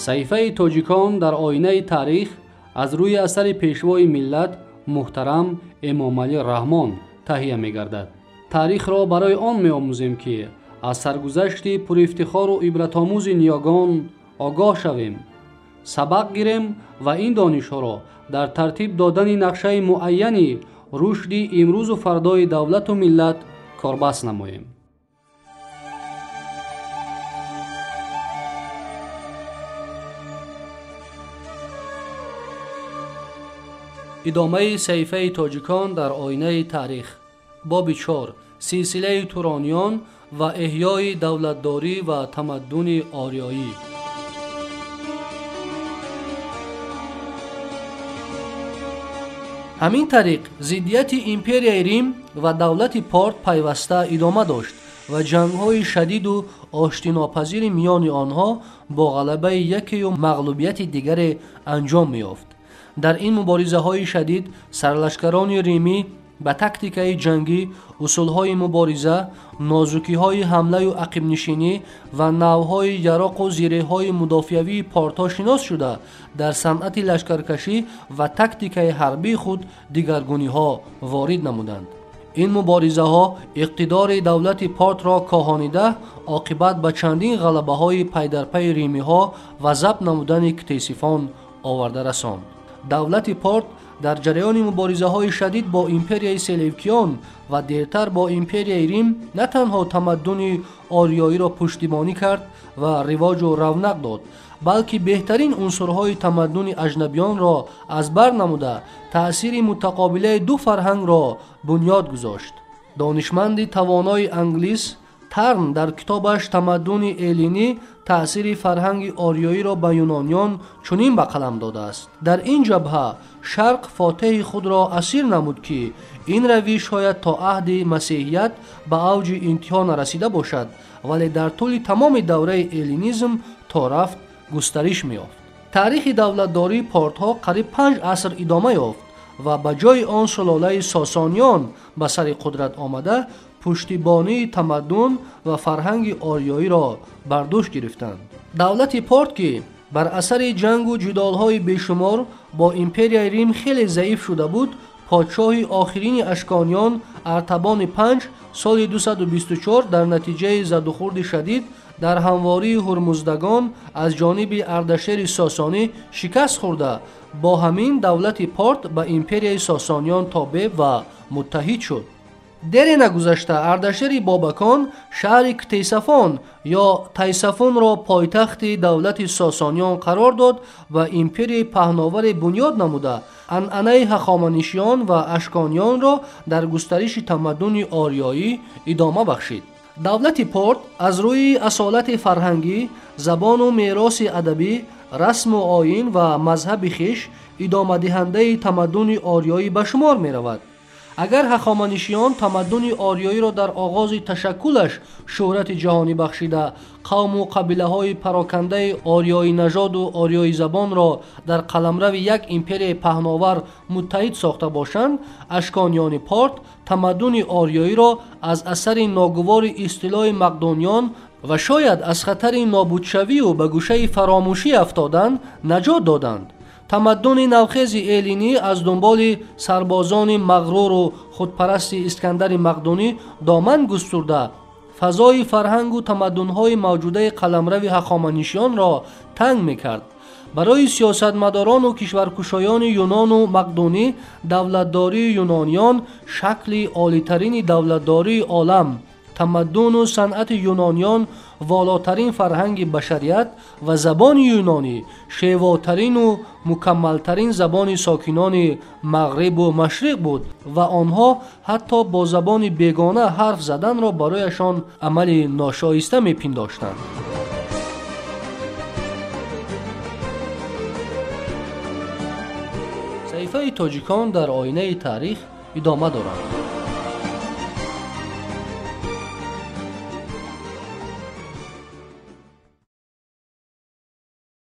صحیفه تاجیکان در آینه تاریخ از روی اثر پیشوای ملت محترم امام علی رحمان تهیه می گردد. تاریخ را برای آن می آموزیم که از سرگذشت پر افتخار و عبرت آموز نیاگان آگاه شویم، سبق گیریم و این دانش ها را در ترتیب دادن نقشه معینی رشد امروز و فردای دولت و ملت کاربست نماییم. ادامه صحیفه تاجیکان در آینه تاریخ. باب 4: سلسله تورانیان و احیای دولتداری و تمدن آریایی. همین طریق ضدیت امپریای ریم و دولت پارت پیوسته ادامه داشت و جنگ‌های شدید و آشتیناپذیر میان آنها با غلبه یکی و مغلوبیت دیگر انجام یافت. در این مبارزه‌های شدید سرلشکران ریمی با تاکتیکای جنگی، اصولهای مبارزه، نازکی‌های حمله و عقب نشینی و نوع‌های یراق و زیره‌های مدافعوی پارتا شناس شده در صنعت لشکرکشی و تاکتیکای حربی خود دیگرگونی‌ها وارد نمودند. این مبارزه‌ها اقتدار دولت پارت را کاهانیده عاقبت به چندین غلبه‌های پی در پی ریمی‌ها و ضبط نمودن کتیسیفان آورده رساند. دولت پارت در جریان مبارزه‌های شدید با امپریای سلجوکیان و دیرتر با امپریای ریم نه تنها تمدن آریایی را پشتیبانی کرد و رواج و رونق داد، بلکه بهترین عنصرهای تمدن اجنبیان را از بر نموده تأثیر متقابل دو فرهنگ را بنیاد گذاشت. دانشمند توانای انگلیس ترن در کتابش تمدن الینی تأثیر فرهنگ آریایی را به یونانیان چنین به قلم داده است: در این جبهه شرق فاتح خود را اسیر نمود که این روی شاید تا عهد مسیحیت به اوج انتها نرسیده باشد، ولی در طول تمام دوره الینیزم تا رفت گسترش می‌یافت. تاریخ دولتداری پارت‌ها قریب 5 عصر ادامه یافت و به جای آن سلاله ساسانیان به سر قدرت آمده پشتیبانی تمدن و فرهنگ آریایی را بر دوش گرفتند. دولت پارت که بر اثر جنگ و جدال‌های بیشمار با امپریای ریم خیلی ضعیف شده بود، پادشاه آخرین اشکانیان ارطبان 5 سال 224 در نتیجه زد و خورد شدید در همواری هرمزدگان از جانب اردشیر ساسانی شکست خورده، با همین دولت پارت به امپریای ساسانیان تابع و متحد شد. دیر نگذشته اردشیر بابکان شهر کتیسفان یا تیسفون را پایتخت دولت ساسانیان قرار داد و امپری پهناور بنیاد نموده عنعنه هخامنشیان و اشکانیان را در گسترش تمدن آریایی ادامه بخشید. دولت پارت از روی اصالت فرهنگی، زبان و میراث ادبی، رسم و آیین و مذهب خویش ادامه دهنده تمدن آریایی به شمار می رود. اگر هخامنشیان تمدن آریایی را در آغاز تشکلش شهرت جهانی بخشیده، قوم و قبیله های پراکنده آریایی نژاد و آریایی زبان را در قلمرو یک امپری پهناور متحد ساخته باشند، اشکانیان پارت تمدن آریایی را از اثر ناگوار اصطلاح مقدونیان و شاید از خطر نابودشوی و به گوشه فراموشی افتادن نجات دادند. تمدن نوخیز الینی از دنبال سربازان مغرور و خودپرست اسکندر مقدونی دامن گسترده فضای فرهنگ و تمدن‌های موجوده قلمرو هخامنشیان را تنگ می‌کرد. برای سیاستمداران و کشورکشایان یونان و مقدونی دولتداری یونانیان شکل عالی‌ترین دولتداری عالم، تمدن و صنعت یونانیان والاترین فرهنگ بشریت و زبان یونانی شیواترین و مکملترین زبان ساکنان مغرب و مشرق بود و آنها حتی با زبان بیگانه حرف زدن را برایشان عمل ناشایسته می‌پنداشتند. صحیفه تاجیکان در آینه تاریخ ادامه دارد.